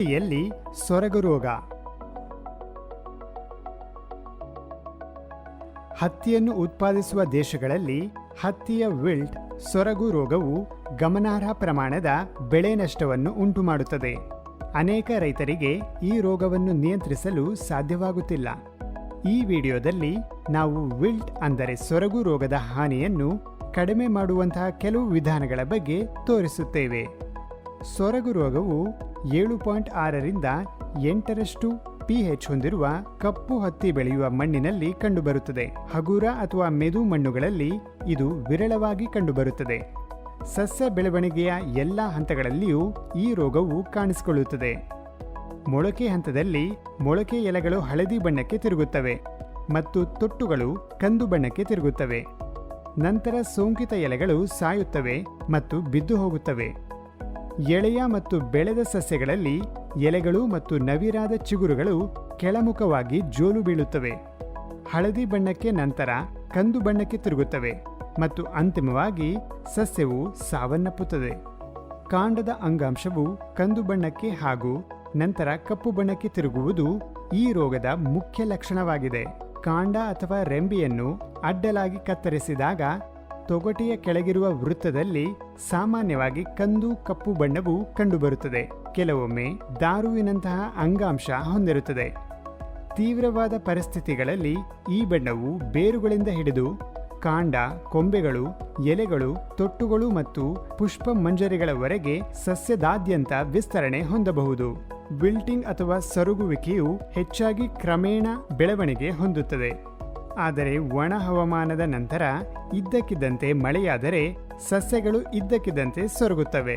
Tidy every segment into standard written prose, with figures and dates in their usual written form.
ಹತ್ತಿಯಲ್ಲಿ ಸೊರಗು ರೋಗ. ಹತ್ತಿಯನ್ನು ಉತ್ಪಾದಿಸುವ ದೇಶಗಳಲ್ಲಿ ಹತ್ತಿಯ ವಿಲ್ಟ್ ಸೊರಗು ರೋಗವು ಗಮನಾರ್ಹ ಪ್ರಮಾಣದ ಬೆಳೆ ನಷ್ಟವನ್ನು ಉಂಟುಮಾಡುತ್ತದೆ. ಅನೇಕ ರೈತರಿಗೆ ಈ ರೋಗವನ್ನು ನಿಯಂತ್ರಿಸಲು ಸಾಧ್ಯವಾಗುತ್ತಿಲ್ಲ. ಈ ವಿಡಿಯೋದಲ್ಲಿ ನಾವು ವಿಲ್ಟ್ ಅಂದರೆ ಸೊರಗು ರೋಗದ ಹಾನಿಯನ್ನು ಕಡಿಮೆ ಮಾಡುವಂತಹ ಕೆಲವು ವಿಧಾನಗಳ ಬಗ್ಗೆ ತೋರಿಸುತ್ತೇವೆ. ಸೊರಗು ರೋಗವು 7.6 ರಿಂದ 8ರಷ್ಟು pH ಹೊಂದಿರುವ ಕಪ್ಪು ಹತ್ತಿ ಬೆಳೆಯುವ ಮಣ್ಣಿನಲ್ಲಿ ಕಂಡುಬರುತ್ತದೆ. ಹಗುರ ಅಥವಾ ಮೆದು ಮಣ್ಣುಗಳಲ್ಲಿ ಇದು ವಿರಳವಾಗಿ ಕಂಡುಬರುತ್ತದೆ. ಸಸ್ಯ ಬೆಳವಣಿಗೆಯ ಎಲ್ಲ ಹಂತಗಳಲ್ಲಿಯೂ ಈ ರೋಗವು ಕಾಣಿಸಿಕೊಳ್ಳುತ್ತದೆ. ಮೊಳಕೆ ಹಂತದಲ್ಲಿ ಮೊಳಕೆ ಎಲೆಗಳು ಹಳದಿ ಬಣ್ಣಕ್ಕೆ ತಿರುಗುತ್ತವೆ ಮತ್ತು ತೊಟ್ಟುಗಳು ಕಂದು ಬಣ್ಣಕ್ಕೆ ತಿರುಗುತ್ತವೆ. ನಂತರ ಸೋಂಕಿತ ಎಲೆಗಳು ಸಾಯುತ್ತವೆ ಮತ್ತು ಬಿದ್ದು ಹೋಗುತ್ತವೆ. ಎಳೆಯ ಮತ್ತು ಬೆಳೆದ ಸಸ್ಯಗಳಲ್ಲಿ ಎಲೆಗಳು ಮತ್ತು ನವಿರಾದ ಚಿಗುರುಗಳು ಕೆಳಮುಖವಾಗಿ ಜೋಲು ಬೀಳುತ್ತವೆ. ಹಳದಿ ಬಣ್ಣಕ್ಕೆ ನಂತರ ಕಂದು ಬಣ್ಣಕ್ಕೆ ತಿರುಗುತ್ತವೆ ಮತ್ತು ಅಂತಿಮವಾಗಿ ಸಸ್ಯವು ಸಾವನ್ನಪ್ಪುತ್ತದೆ. ಕಾಂಡದ ಅಂಗಾಂಶವು ಕಂದು ಬಣ್ಣಕ್ಕೆ ಹಾಗೂ ನಂತರ ಕಪ್ಪು ಬಣ್ಣಕ್ಕೆ ತಿರುಗುವುದು ಈ ರೋಗದ ಮುಖ್ಯ ಲಕ್ಷಣವಾಗಿದೆ. ಕಾಂಡ ಅಥವಾ ರೆಂಬೆಯನ್ನು ಅಡ್ಡಲಾಗಿ ಕತ್ತರಿಸಿದಾಗ ತೊಗಟೆಯ ಕೆಳಗಿರುವ ವೃತ್ತದಲ್ಲಿ ಸಾಮಾನ್ಯವಾಗಿ ಕಂದು ಕಪ್ಪು ಬಣ್ಣವು ಕಂಡುಬರುತ್ತದೆ. ಕೆಲವೊಮ್ಮೆ ದಾರುವಿನಂತಹ ಅಂಗಾಂಶ ಹೊಂದಿರುತ್ತದೆ. ತೀವ್ರವಾದ ಪರಿಸ್ಥಿತಿಗಳಲ್ಲಿ ಈ ಬಣ್ಣವು ಬೇರುಗಳಿಂದ ಹಿಡಿದು ಕಾಂಡ, ಕೊಂಬೆಗಳು, ಎಲೆಗಳು, ತೊಟ್ಟುಗಳು ಮತ್ತು ಪುಷ್ಪ ಮಂಜರಿಗಳವರೆಗೆ ಸಸ್ಯದಾದ್ಯಂತ ವಿಸ್ತರಣೆ ಹೊಂದಬಹುದು. ವಿಲ್ಟಿಂಗ್ ಅಥವಾ ಸೊರಗುವಿಕೆಯು ಹೆಚ್ಚಾಗಿ ಕ್ರಮೇಣ ಬೆಳವಣಿಗೆ ಹೊಂದುತ್ತದೆ. ಆದರೆ ಒಣ ಹವಾಮಾನದ ನಂತರ ಇದ್ದಕ್ಕಿದ್ದಂತೆ ಮಳೆಯಾದರೆ ಸಸ್ಯಗಳು ಇದ್ದಕ್ಕಿದ್ದಂತೆ ಸೊರಗುತ್ತವೆ.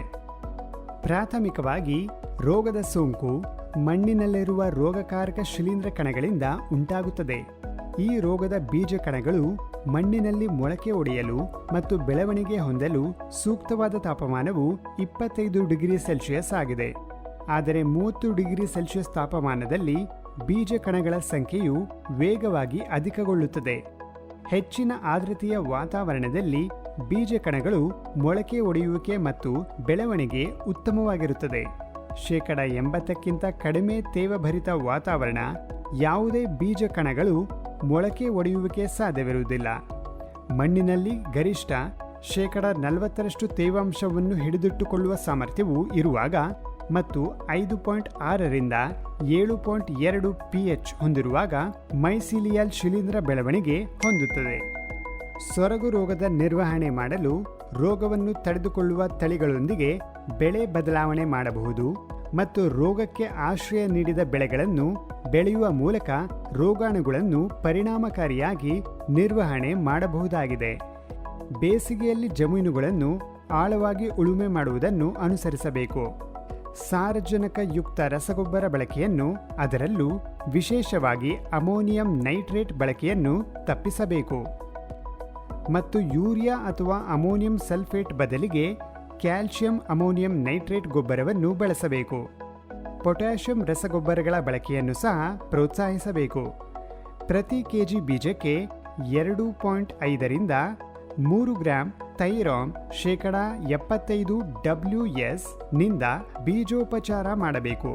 ಪ್ರಾಥಮಿಕವಾಗಿ ರೋಗದ ಸೋಂಕು ಮಣ್ಣಿನಲ್ಲಿರುವ ರೋಗಕಾರಕ ಶಿಲೀಂಧ್ರ ಕಣಗಳಿಂದ ಉಂಟಾಗುತ್ತದೆ. ಈ ರೋಗದ ಬೀಜ ಕಣಗಳು ಮಣ್ಣಿನಲ್ಲಿ ಮೊಳಕೆ ಒಡೆಯಲು ಮತ್ತು ಬೆಳವಣಿಗೆ ಹೊಂದಲು ಸೂಕ್ತವಾದ ತಾಪಮಾನವು 25 ಡಿಗ್ರಿ ಸೆಲ್ಸಿಯಸ್ ಆಗಿದೆ. ಆದರೆ 30 ಡಿಗ್ರಿ ಸೆಲ್ಸಿಯಸ್ ತಾಪಮಾನದಲ್ಲಿ ಬೀಜ ಕಣಗಳ ಸಂಖ್ಯೆಯು ವೇಗವಾಗಿ ಅಧಿಕಗೊಳ್ಳುತ್ತದೆ. ಹೆಚ್ಚಿನ ಆರ್ದ್ರತೆಯ ವಾತಾವರಣದಲ್ಲಿ ಬೀಜ ಕಣಗಳು ಮೊಳಕೆ ಒಡೆಯುವಿಕೆ ಮತ್ತು ಬೆಳವಣಿಗೆ ಉತ್ತಮವಾಗಿರುತ್ತದೆ. 80%ಕ್ಕಿಂತ ಕಡಿಮೆ ತೇವಭರಿತ ವಾತಾವರಣ ಯಾವುದೇ ಬೀಜ ಕಣಗಳು ಮೊಳಕೆ ಒಡೆಯುವಿಕೆ ಸಾಧ್ಯವಿರುವುದಿಲ್ಲ. ಮಣ್ಣಿನಲ್ಲಿ ಗರಿಷ್ಠ 40% ತೇವಾಂಶವನ್ನು ಹಿಡಿದಿಟ್ಟುಕೊಳ್ಳುವ ಸಾಮರ್ಥ್ಯವು ಇರುವಾಗ ಮತ್ತು 5.6 ರಿಂದ 7.2 pH ಹೊಂದಿರುವಾಗ ಮೈಸೀಲಿಯಲ್ ಶಿಲೀಂಧ್ರ ಬೆಳವಣಿಗೆ ಹೊಂದುತ್ತದೆ. ಸೊರಗು ರೋಗದ ನಿರ್ವಹಣೆ ಮಾಡಲು ರೋಗವನ್ನು ತಡೆದುಕೊಳ್ಳುವ ತಳಿಗಳೊಂದಿಗೆ ಬೆಳೆ ಬದಲಾವಣೆ ಮಾಡಬಹುದು ಮತ್ತು ರೋಗಕ್ಕೆ ಆಶ್ರಯ ನೀಡಿದ ಬೆಳೆಗಳನ್ನು ಬೆಳೆಯುವ ಮೂಲಕ ರೋಗಾಣುಗಳನ್ನು ಪರಿಣಾಮಕಾರಿಯಾಗಿ ನಿರ್ವಹಣೆ ಮಾಡಬಹುದಾಗಿದೆ. ಬೇಸಿಗೆಯಲ್ಲಿ ಜಮೀನುಗಳನ್ನು ಆಳವಾಗಿ ಉಳುಮೆ ಮಾಡುವುದನ್ನು ಅನುಸರಿಸಬೇಕು. ಸಾರಜನಕಯುಕ್ತ ರಸಗೊಬ್ಬರ ಬಳಕೆಯನ್ನು, ಅದರಲ್ಲೂ ವಿಶೇಷವಾಗಿ ಅಮೋನಿಯಂ ನೈಟ್ರೇಟ್ ಬಳಕೆಯನ್ನು ತಪ್ಪಿಸಬೇಕು ಮತ್ತು ಯೂರಿಯಾ ಅಥವಾ ಅಮೋನಿಯಂ ಸಲ್ಫೇಟ್ ಬದಲಿಗೆ ಕ್ಯಾಲ್ಸಿಯಂ ಅಮೋನಿಯಂ ನೈಟ್ರೇಟ್ ಗೊಬ್ಬರವನ್ನು ಬಳಸಬೇಕು. ಪೊಟ್ಯಾಷಿಯಂ ರಸಗೊಬ್ಬರಗಳ ಬಳಕೆಯನ್ನು ಸಹ ಪ್ರೋತ್ಸಾಹಿಸಬೇಕು. ಪ್ರತಿ ಕೆಜಿ ಬೀಜಕ್ಕೆ 2.5 ರಿಂದ 3 ಗ್ರಾಂ ಥೈರಾಮ್ 75 WS ನಿಂದ ಬೀಜೋಪಚಾರ ಮಾಡಬೇಕು.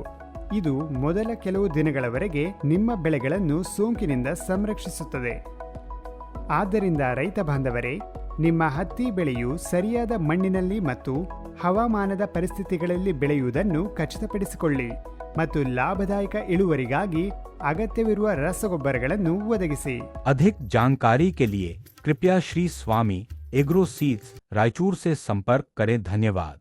ಇದು ಮೊದಲ ಕೆಲವು ದಿನಗಳವರೆಗೆ ನಿಮ್ಮ ಬೆಳೆಗಳನ್ನು ಸೋಂಕಿನಿಂದ ಸಂರಕ್ಷಿಸುತ್ತದೆ. ಆದ್ದರಿಂದ ರೈತ ಬಾಂಧವರೇ, ನಿಮ್ಮ ಹತ್ತಿ ಬೆಳೆಯು ಸರಿಯಾದ ಮಣ್ಣಿನಲ್ಲಿ ಮತ್ತು ಹವಾಮಾನದ ಪರಿಸ್ಥಿತಿಗಳಲ್ಲಿ ಬೆಳೆಯುವುದನ್ನು ಖಚಿತಪಡಿಸಿಕೊಳ್ಳಿ ಮತ್ತು ಲಾಭದಾಯಕ ಇಳುವರಿಗಾಗಿ ಅಗತ್ಯವಿರುವ ರಸಗೊಬ್ಬರಗಳನ್ನು ಒದಗಿಸಿ. अधिक जानकारी के लिए कृपया श्री स्वामी एग्रो सीड्स रायचूर से संपर्क करें। धन्यवाद।